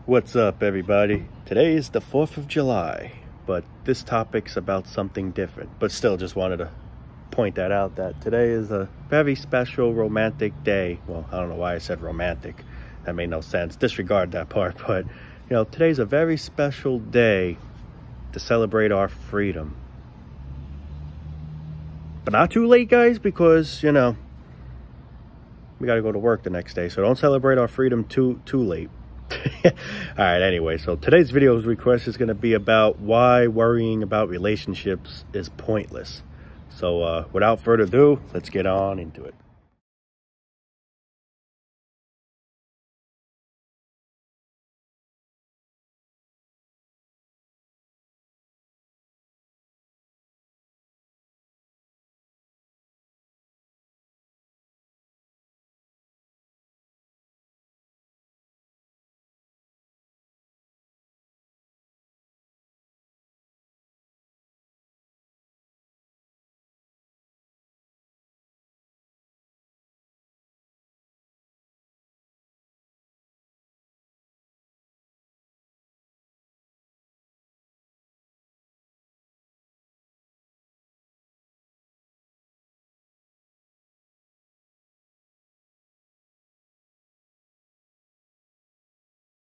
What's up, everybody? Today is the 4th of July, but this topic's about something different. But still, just wanted to point that out, that today is a very special romantic day. Well, I don't know why I said romantic. That made no sense. Disregard that part. But, you know, today's a very special day to celebrate our freedom. But not too late, guys, because, you know, we got to go to work the next day. So don't celebrate our freedom too late. All right, anyway, so today's video's request is going to be about why worrying about relationships is pointless. So without further ado, let's get on into it.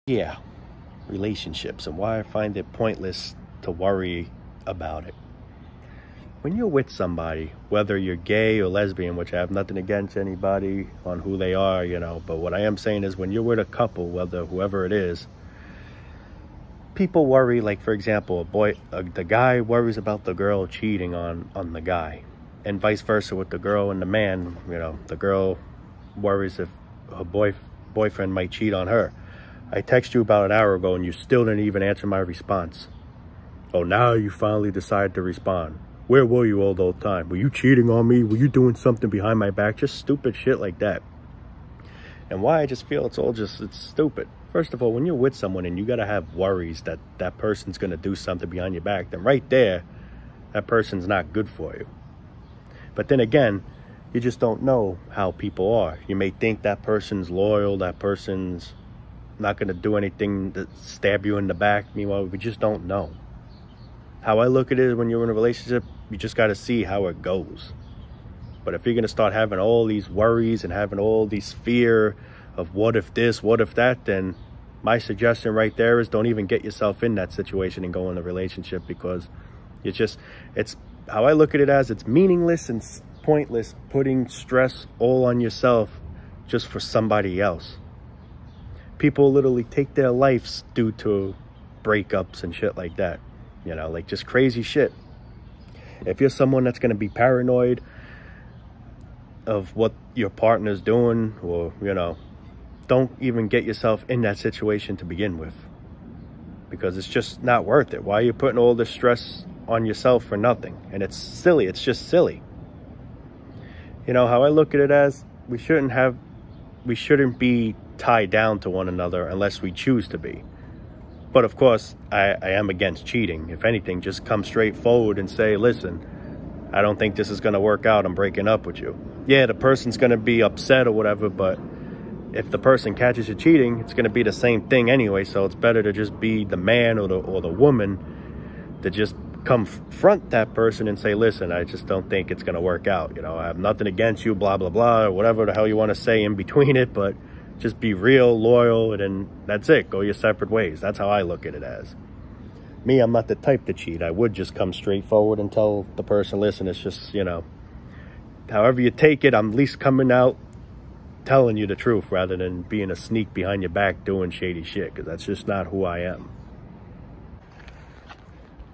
Yeah, relationships and why I find it pointless to worry about it. When you're with somebody, whether you're gay or lesbian, which I have nothing against anybody on who they are, you know, but what I am saying is when you're with a couple, whoever it is, people worry. Like, for example, the guy worries about the girl cheating on the guy, and vice versa with the girl and the man. You know, the girl worries if her boyfriend might cheat on her. I texted you about an hour ago and you still didn't even answer my response. Oh, now you finally decided to respond. Where were you all the time? Were you cheating on me? Were you doing something behind my back? Just stupid shit like that. And why I just feel it's stupid. First of all, when you're with someone and you got to have worries that that person's going to do something behind your back, then right there, that person's not good for you. But then again, you just don't know how people are. You may think that person's loyal, that person's not going to do anything to stab you in the back. Meanwhile, we just don't know. How I look at it is when you're in a relationship, you just got to see how it goes. But if you're going to start having all these worries and having all these fear of what if this, what if that, then my suggestion right there is don't even get yourself in that situation and go in a relationship, because it's how I look at it as it's meaningless and pointless putting stress all on yourself just for somebody else. People literally take their lives due to breakups and shit like that. You know, like just crazy shit. If you're someone that's going to be paranoid of what your partner's doing, or, you know, don't even get yourself in that situation to begin with, because it's just not worth it. Why are you putting all this stress on yourself for nothing? And it's silly. It's just silly. You know, how I look at it as we shouldn't be tied down to one another unless we choose to be. But of course, I am against cheating. If anything, just come straight forward and say, listen, I don't think this is going to work out. I'm breaking up with you. Yeah, the person's going to be upset or whatever, but if the person catches you cheating, it's going to be the same thing anyway. So it's better to just be the man or the woman to just confront that person and say, listen, I just don't think it's going to work out. You know, I have nothing against you, blah, blah, blah, or whatever the hell you want to say in between it, but just be real, loyal, and then that's it. Go your separate ways. That's how I look at it as. Me, I'm not the type to cheat. I would just come straight forward and tell the person, listen, it's just, you know, however you take it, I'm at least coming out telling you the truth rather than being a sneak behind your back doing shady shit, because that's just not who I am.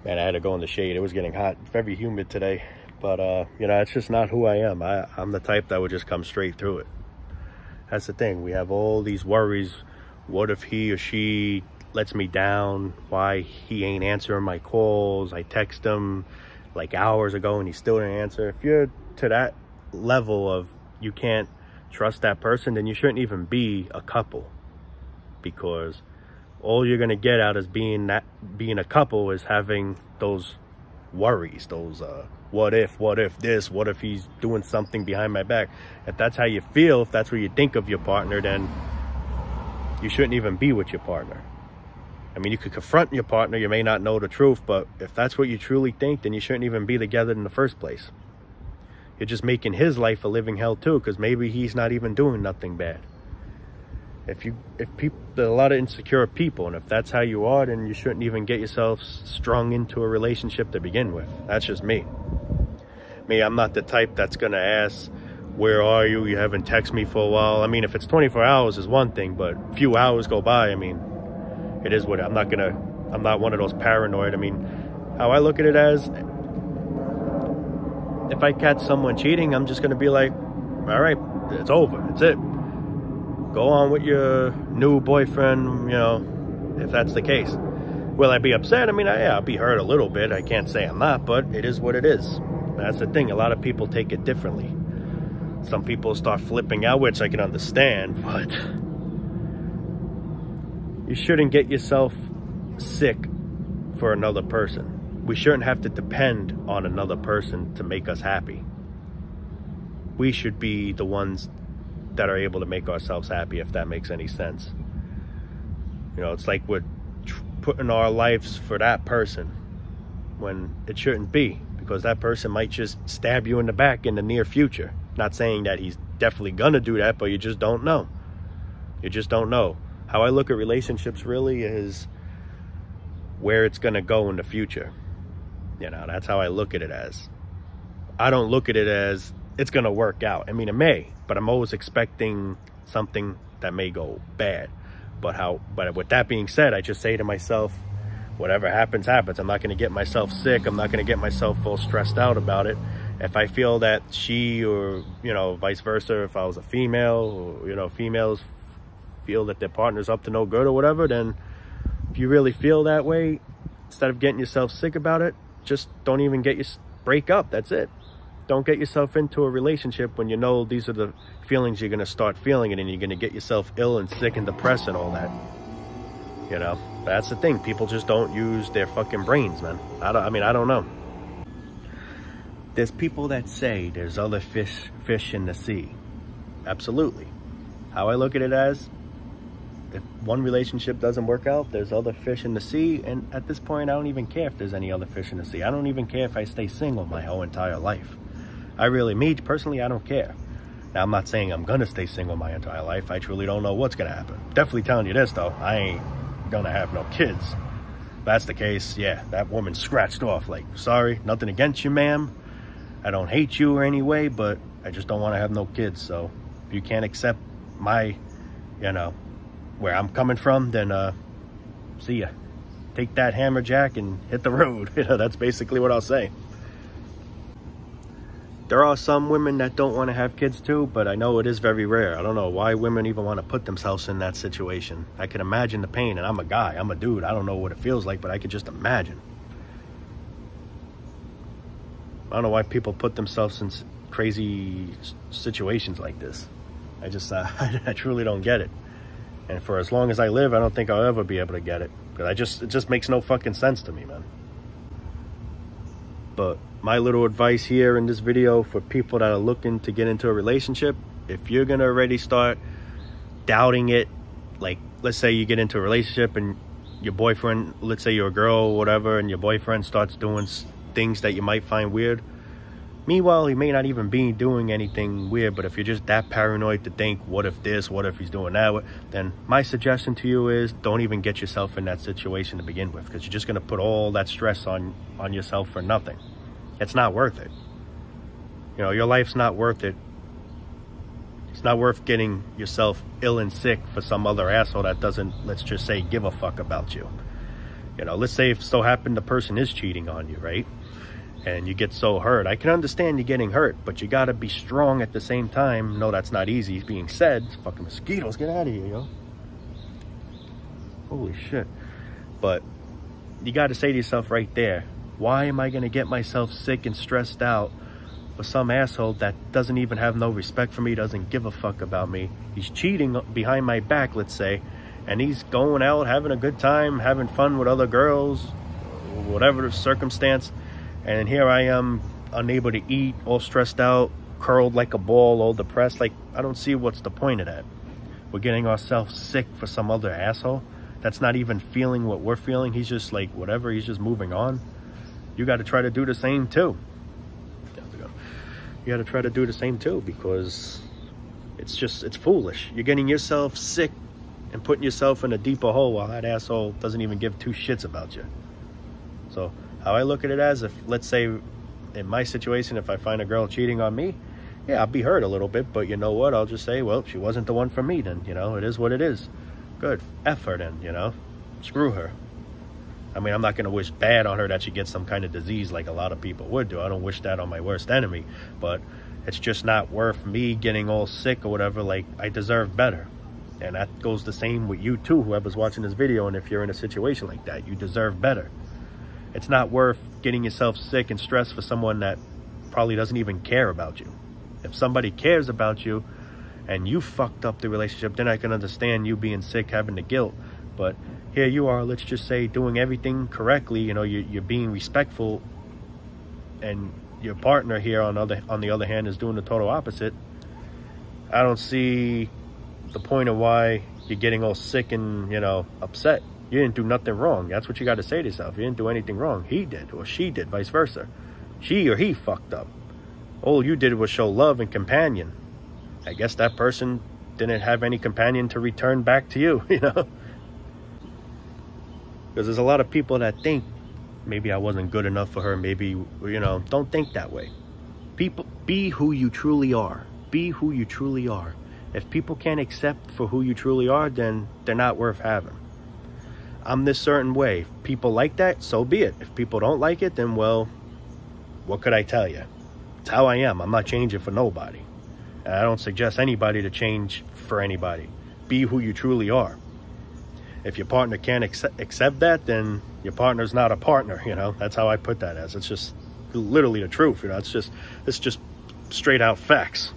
Man, I had to go in the shade. It was getting hot, very humid today. But, you know, it's just not who I am. I'm the type that would just come straight through it. That's the thing. We have all these worries. What if he or she lets me down? Why he ain't answering my calls? I text him like hours ago and he still didn't answer. If you're to that level of you can't trust that person, then you shouldn't even be a couple, because all you're going to get out as being a couple is having those worries, those what if this, what if he's doing something behind my back. If that's how you feel, if that's what you think of your partner, then you shouldn't even be with your partner. I mean, you could confront your partner, you may not know the truth, but if that's what you truly think, then you shouldn't even be together in the first place. You're just making his life a living hell too, because maybe he's not even doing nothing bad. If people, there are a lot of insecure people, and if that's how you are, then you shouldn't even get yourself strung into a relationship to begin with. That's just me. I'm not the type that's gonna ask, where are you? You haven't texted me for a while. I mean, if it's 24 hours is one thing, but a few hours go by, I mean, it is what I'm not one of those paranoid. I mean, how I look at it as, if I catch someone cheating, I'm just gonna be like, all right, it's over, it's it. Go on with your new boyfriend, you know, if that's the case. Will I be upset? I mean, I'll be hurt a little bit. I can't say I'm not, but it is what it is. That's the thing. A lot of people take it differently. Some people start flipping out, which I can understand, but you shouldn't get yourself sick for another person. We shouldn't have to depend on another person to make us happy. We should be the ones that are able to make ourselves happy, if that makes any sense. You know, it's like we're putting our lives for that person when it shouldn't be, because that person might just stab you in the back in the near future. Not saying that he's definitely gonna do that, but you just don't know. You just don't know. How I look at relationships really is where it's gonna go in the future. You know, that's how I look at it as. I don't look at it as it's gonna work out. I mean, it may, but I'm always expecting something that may go bad. But with that being said, I just say to myself, whatever happens, happens. I'm not gonna get myself sick. I'm not gonna get myself all stressed out about it. If I feel that she, or, you know, vice versa, if I was a female, or, you know, females feel that their partner's up to no good or whatever, then if you really feel that way, instead of getting yourself sick about it, just don't even break up. That's it. Don't get yourself into a relationship when you know these are the feelings you're going to start feeling, and then you're going to get yourself ill and sick and depressed and all that. You know, that's the thing. People just don't use their fucking brains, man. I don't know. There's people that say there's other fish in the sea. Absolutely. How I look at it as, if one relationship doesn't work out, there's other fish in the sea. And at this point, I don't even care if there's any other fish in the sea. I don't even care if I stay single my whole entire life. Me personally, I don't care. Now, I'm not saying I'm gonna stay single my entire life. I truly don't know what's gonna happen. Definitely telling you this though, I ain't gonna have no kids. If that's the case, yeah, that woman scratched off. Like, sorry, nothing against you, ma'am. I don't hate you or any way, but I just don't want to have no kids. So if you can't accept my, you know, where I'm coming from, then see ya. Take that hammer jack and hit the road. You know, that's basically what I'll say. There are some women that don't want to have kids too, but I know it is very rare. I don't know why women even want to put themselves in that situation. I can imagine the pain, and I'm a guy, I'm a dude. I don't know what it feels like, but I could just imagine. I don't know why people put themselves in crazy situations like this. I truly don't get it. And for as long as I live, I don't think I'll ever be able to get it. Because it just makes no fucking sense to me, man. But my little advice here in this video for people that are looking to get into a relationship, if you're gonna already start doubting it, like, let's say you get into a relationship and your boyfriend, let's say you're a girl or whatever, and your boyfriend starts doing things that you might find weird. Meanwhile, he may not even be doing anything weird, but if you're just that paranoid to think, what if this, what if he's doing that, then my suggestion to you is don't even get yourself in that situation to begin with, because you're just going to put all that stress on yourself for nothing. It's not worth it. You know, your life's not worth it. It's not worth getting yourself ill and sick for some other asshole that doesn't, let's just say, give a fuck about you. You know, let's say if so happened the person is cheating on you, right? And you get so hurt. I can understand you getting hurt, but you gotta be strong at the same time. No, that's not easy being said. Fucking mosquitoes, get out of here, yo. Holy shit. But you gotta say to yourself right there, why am I gonna get myself sick and stressed out for some asshole that doesn't even have no respect for me, doesn't give a fuck about me? He's cheating behind my back, let's say, and he's going out having a good time, having fun with other girls, whatever the circumstance. And here I am, unable to eat, all stressed out, curled like a ball, all depressed. Like, I don't see what's the point of that. We're getting ourselves sick for some other asshole. that's not even feeling what we're feeling. He's just like, whatever, he's just moving on. You got to try to do the same too. You got to try to do the same too, because it's foolish. You're getting yourself sick and putting yourself in a deeper hole while that asshole doesn't even give two shits about you. So how I look at it as, if, let's say, in my situation, if I find a girl cheating on me, yeah, I'll be hurt a little bit, but you know what? I'll just say, well, she wasn't the one for me then, you know? It is what it is. Good. F her then, you know? Screw her. I mean, I'm not going to wish bad on her that she gets some kind of disease like a lot of people would do. I don't wish that on my worst enemy. But it's just not worth me getting all sick or whatever. Like, I deserve better. And that goes the same with you too, whoever's watching this video. And if you're in a situation like that, you deserve better. It's not worth getting yourself sick and stressed for someone that probably doesn't even care about you. If somebody cares about you and you fucked up the relationship, then I can understand you being sick, having the guilt. But here you are, let's just say, doing everything correctly. You know, you're being respectful, and your partner here on the other hand is doing the total opposite. I don't see the point of why you're getting all sick and, you know, upset. You didn't do nothing wrong. That's what you got to say to yourself. You didn't do anything wrong. He did, or she did, vice versa. She or he fucked up. All you did was show love and companion. I guess that person didn't have any companion to return back to you, you know? Because there's a lot of people that think maybe I wasn't good enough for her. Maybe, you know, don't think that way. People, be who you truly are. Be who you truly are. If people can't accept for who you truly are, then they're not worth having. I'm this certain way. If people like that, so be it. If people don't like it, then, well, what could I tell you? It's how I am. I'm not changing for nobody. And I don't suggest anybody to change for anybody. Be who you truly are. If your partner can't accept that, then your partner's not a partner, you know? That's how I put that as. It's just literally the truth, you know? It's just straight out facts.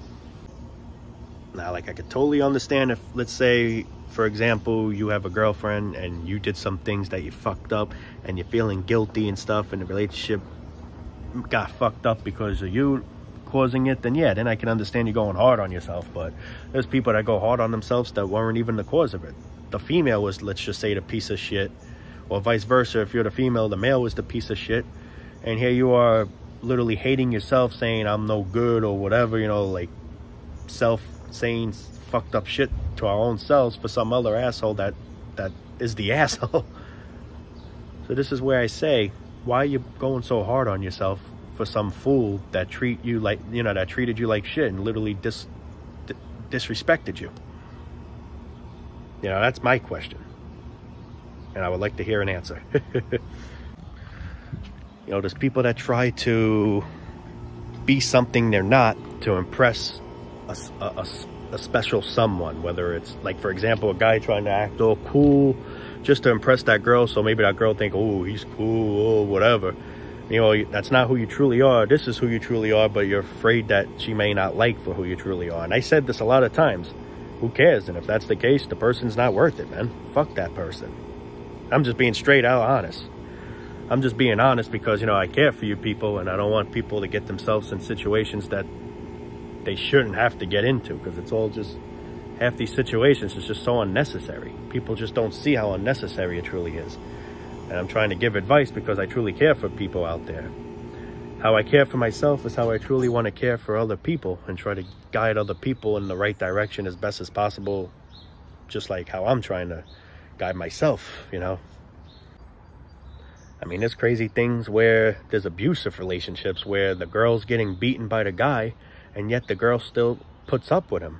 Now, like, I could totally understand if, let's say, for example, you have a girlfriend and you did some things that you fucked up and you're feeling guilty and stuff, and the relationship got fucked up because of you causing it, then yeah, then I can understand you going hard on yourself. But there's people that go hard on themselves that weren't even the cause of it. The female was, let's just say, the piece of shit, or vice versa. If you're the female, the male was the piece of shit, and here you are literally hating yourself, saying I'm no good or whatever, you know, like saying fucked up shit to our own selves for some other asshole that is the asshole. So this is where I say, why are you going so hard on yourself for some fool that treated you like shit and literally disrespected you? You know, that's my question, and I would like to hear an answer. You know, there's people that try to be something they're not to impress a special someone, whether it's, like, for example, a guy trying to act all cool just to impress that girl, so maybe that girl think, oh, he's cool, or whatever. You know, that's not who you truly are. This is who you truly are, but you're afraid that she may not like for who you truly are. And I said this a lot of times. Who cares? And if that's the case, the person's not worth it, man. Fuck that person. I'm just being straight out honest. I'm just being honest because, you know, I care for you people, and I don't want people to get themselves in situations that they shouldn't have to get into, because it's all just, half these situations is just so unnecessary. People just don't see how unnecessary it truly is. And I'm trying to give advice because I truly care for people out there. How I care for myself is how I truly want to care for other people and try to guide other people in the right direction as best as possible, just like how I'm trying to guide myself, you know? I mean, there's crazy things where there's abusive relationships where the girl's getting beaten by the guy, and yet the girl still puts up with him.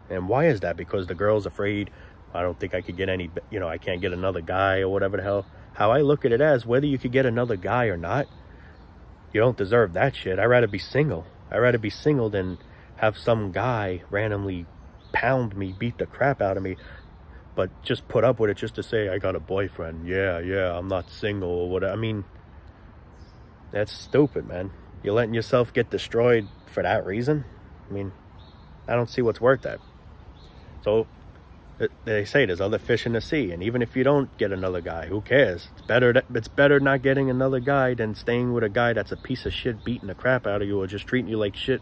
And why is that? Because the girl's afraid, I don't think I could get any, you know, I can't get another guy or whatever the hell. How I look at it as, whether you could get another guy or not, you don't deserve that shit. I'd rather be single. I'd rather be single than have some guy randomly pound me, beat the crap out of me, but just put up with it just to say, I got a boyfriend. Yeah, I'm not single or whatever. I mean, that's stupid, man. You're letting yourself get destroyed for that reason? I mean, I don't see what's worth that. So they say there's other fish in the sea, and even if you don't get another guy, who cares? It's better not getting another guy than staying with a guy that's a piece of shit, beating the crap out of you, or just treating you like shit,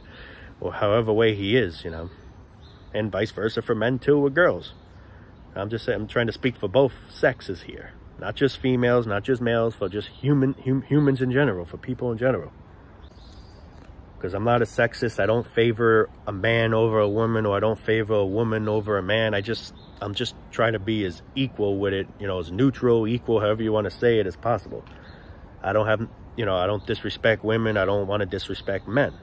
or however way he is, you know. And vice versa for men too with girls. I'm just saying, I'm trying to speak for both sexes here. Not just females, not just males, for just humans in general, for people in general. Because I'm not a sexist. I don't favor a man over a woman, or I don't favor a woman over a man. I'm just trying to be as equal with it, you know, as neutral, equal, however you want to say it, as possible. I don't have, you know, I don't disrespect women. I don't want to disrespect men.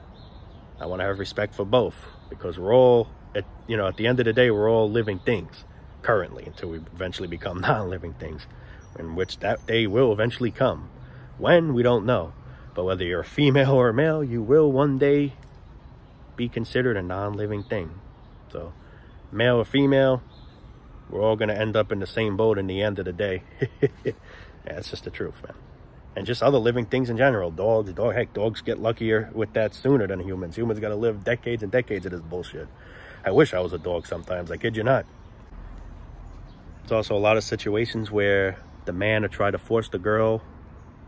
I want to have respect for both, because we're all, you know, at the end of the day, we're all living things currently, until we eventually become non-living things, in which that day will eventually come. When, we don't know. But whether you're a female or a male, you will one day be considered a non-living thing. So, male or female, we're all going to end up in the same boat in the end of the day. Yeah, it's just the truth, man. And just other living things in general. Heck, dogs get luckier with that sooner than humans. Humans got to live decades and decades of this bullshit. I wish I was a dog sometimes. I kid you not. There's also a lot of situations where the man will try to force the girl.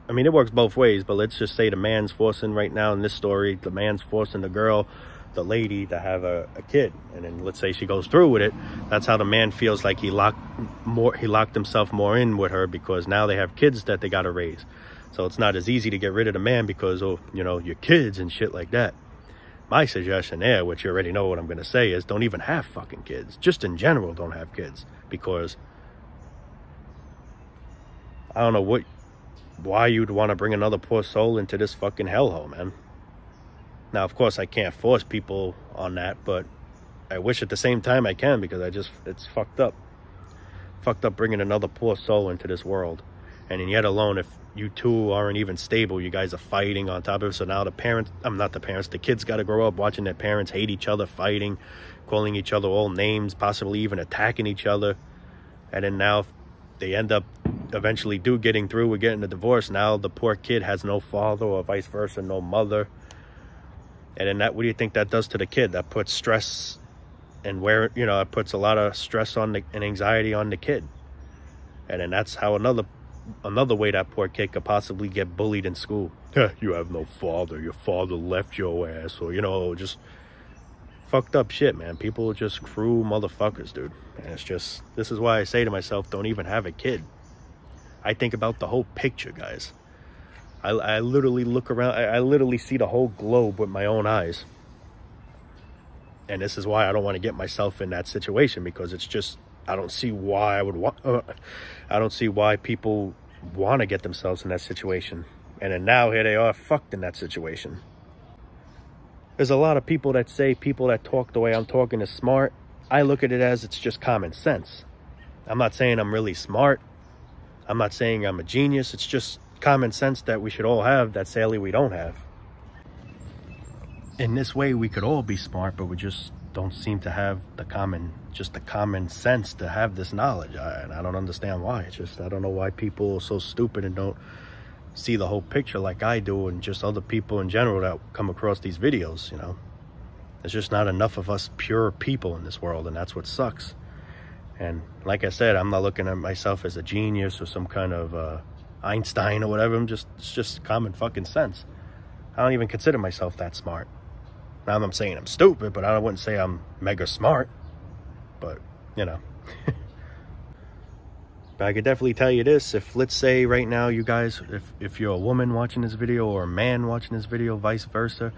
I mean, it works both ways, but let's just say the man's forcing, right now in this story, the man's forcing the girl, the lady, to have a kid. And then let's say she goes through with it. That's how the man feels like he locked himself more in with her, because now they have kids that they got to raise. So it's not as easy to get rid of the man because, oh, you know, your kids and shit like that. My suggestion there, which you already know what I'm going to say, is don't even have fucking kids. Just in general, don't have kids. Because I don't know why you'd want to bring another poor soul into this fucking hellhole, man. Now, of course, I can't force people on that, but I wish at the same time I can, because it's fucked up. Fucked up bringing another poor soul into this world. And yet alone, if you two aren't even stable, you guys are fighting on top of it. So now the kids got to grow up watching their parents hate each other, fighting, calling each other all names, possibly even attacking each other. And then now they end up eventually getting through with getting a divorce. Now the poor kid has no father, or vice versa, no mother. And then what do you think that does to the kid? That puts stress, and it puts a lot of stress and anxiety on the kid. And then that's how another way that poor kid could possibly get bullied in school. You have no father, your father left your ass, or, you know, just fucked up shit, man. People are just cruel motherfuckers, dude. And this is why I say to myself, don't even have a kid. I think about the whole picture, guys. I literally look around, I literally see the whole globe with my own eyes. And this is why I don't want to get myself in that situation, because it's just, I don't see why I don't see why people want to get themselves in that situation. And then now here they are, fucked in that situation. There's a lot of people that say people that talk the way I'm talking is smart. I look at it as it's just common sense. I'm not saying I'm really smart. I'm not saying I'm a genius. It's just common sense that we should all have, that sadly we don't have. In this way, we could all be smart, but we just don't seem to have the common sense to have this knowledge. And I don't understand why. It's just, I don't know why people are so stupid and don't see the whole picture like I do, and just other people in general that come across these videos, you know. There's just not enough of us pure people in this world, and that's what sucks. And like I said, I'm not looking at myself as a genius or some kind of Einstein or whatever. It's just common fucking sense. I don't even consider myself that smart. Now I'm saying I'm stupid, but I wouldn't say I'm mega smart. But, you know. But I could definitely tell you this. If, let's say right now, you guys, if you're a woman watching this video or a man watching this video, vice versa,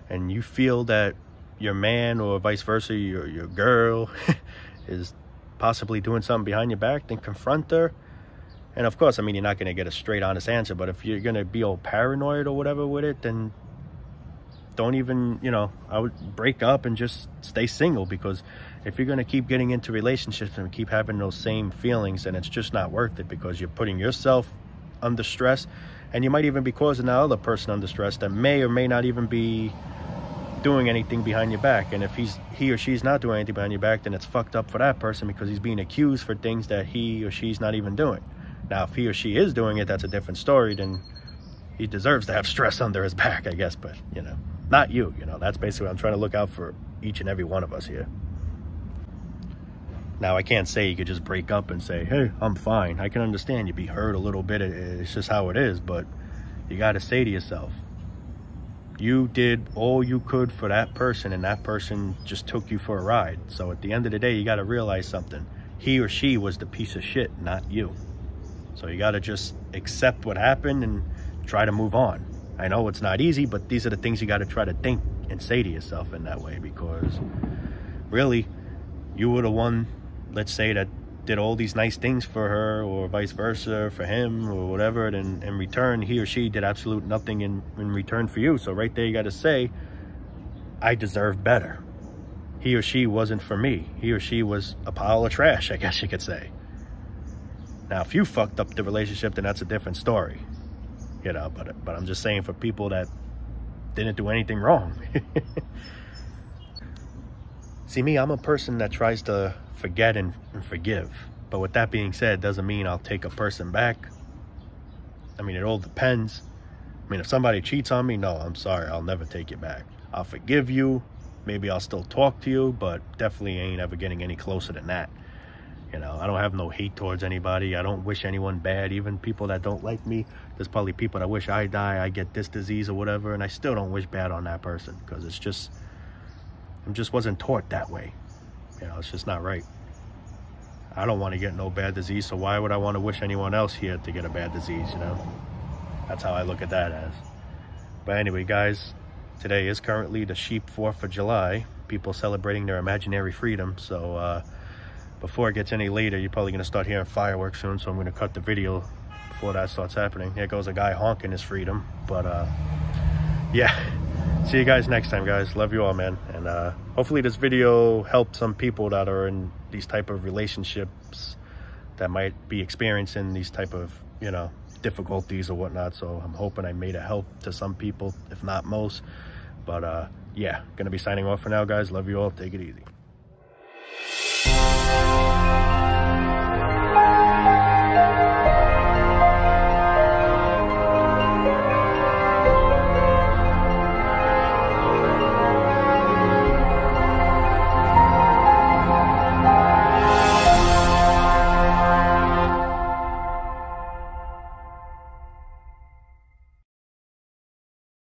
and you feel that your man or vice versa, your girl is possibly doing something behind your back, then confront her. And of course, I mean, you're not going to get a straight honest answer, but if you're going to be all paranoid or whatever with it, then don't even, you know, I would break up and just stay single. Because if you're going to keep getting into relationships and keep having those same feelings, then it's just not worth it, because you're putting yourself under stress, and you might even be causing that other person under stress that may or may not even be doing anything behind your back. And if he or she's not doing anything behind your back, then it's fucked up for that person, because he's being accused for things that he or she's not even doing. Now, if he or she is doing it, that's a different story. Then he deserves to have stress under his back, I guess. But, you know, not you. You know, that's basically what I'm trying to look out for each and every one of us here. Now, I can't say you could just break up and say, hey, I'm fine. I can understand you'd be hurt a little bit. It's just how it is. But you got to say to yourself, you did all you could for that person, and that person just took you for a ride. So at the end of the day, you got to realize something. he or she was the piece of shit, not you. So you got to just accept what happened and try to move on. I know it's not easy, but these are the things you got to try to think and say to yourself in that way, because really, you were the one, let's say, that did all these nice things for her, or vice versa for him, or whatever, and in return, he or she did absolute nothing in return for you. So right there, you got to say, I deserve better. He or she wasn't for me. He or she was a pile of trash, I guess you could say. Now, if you fucked up the relationship, then that's a different story. You know, but I'm just saying, for people that didn't do anything wrong. See, me, I'm a person that tries to forget and forgive. But with that being said, doesn't mean I'll take a person back. I mean, it all depends. I mean, if somebody cheats on me, no, I'm sorry, I'll never take you back. I'll forgive you. Maybe I'll still talk to you, but definitely ain't ever getting any closer than that. You know, I don't have no hate towards anybody. I don't wish anyone bad, even people that don't like me. There's probably people that wish I die, I get this disease or whatever, and I still don't wish bad on that person, because it's just, I just wasn't taught that way. You know, it's just not right. I don't want to get no bad disease, so why would I want to wish anyone else here to get a bad disease, you know? That's how I look at that as. But anyway, guys, today is currently the sheep 4th of July. People celebrating their imaginary freedom, so before it gets any later, you're probably going to start hearing fireworks soon, so I'm going to cut the video before that starts happening. Here goes a guy honking his freedom. But yeah, see you guys next time, guys. Love you all, man. And hopefully this video helped some people that are in these type of relationships that might be experiencing these type of, you know, difficulties or whatnot. So I'm hoping I made a help to some people, if not most. But yeah, gonna be signing off for now, guys. Love you all. Take it easy.